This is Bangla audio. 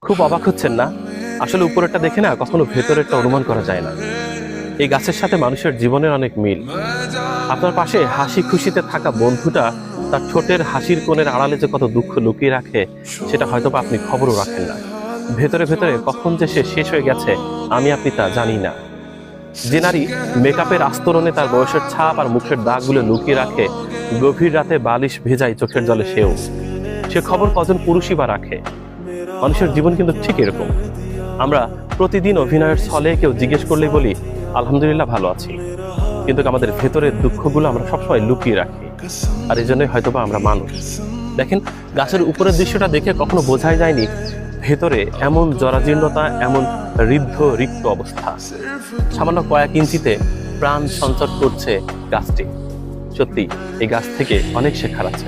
খুব অবাক হচ্ছেন না? আসলে উপরেরটা দেখে না কখনো ভেতরেরটা অনুমান করা যায় না। এই গাছের সাথে মানুষের জীবনের অনেক মিল। আপনার পাশে হাসি খুশিতে থাকা বন্ধুটা তার ঠোঁটের হাসির কোণের আড়ালে যে কত দুঃখ লুকিয়ে রাখে, সেটা হয়তো বা আপনি খবরও রাখেন না। ভেতরে ভেতরে কখন যে সে শেষ হয়ে গেছে আমি আপনি তা জানি না। যে নারী মেকআপের আস্তরণে তার বয়সের ছাপ আর মুখের দাগগুলো লুকিয়ে রাখে, গভীর রাতে বালিশ ভেজায় চোখের জলে সেও, সে খবর কজন পুরুষই বা রাখে? মানুষের জীবন কিন্তু ঠিক এরকম। আমরা প্রতিদিন অভিনয়ের ছলে কেউ জিজ্ঞেস করলেই বলি আলহামদুলিল্লাহ ভালো আছি, কিন্তু আমাদের ভেতরের দুঃখগুলো আমরা সবসময় লুকিয়ে রাখি। আর এই জন্যই হয়তোবা আমরা মানুষ। দেখেন, গাছের উপরের দৃশ্যটা দেখে কখনো বোঝাই যায়নি ভেতরে এমন জরাজীর্ণতা, এমন ঋদ্ধ রিক্ত অবস্থা। সামান্য কয়েক ইঞ্চিতে প্রাণ সঞ্চার করছে গাছটি। সত্যি এই গাছ থেকে অনেক শেখার আছে।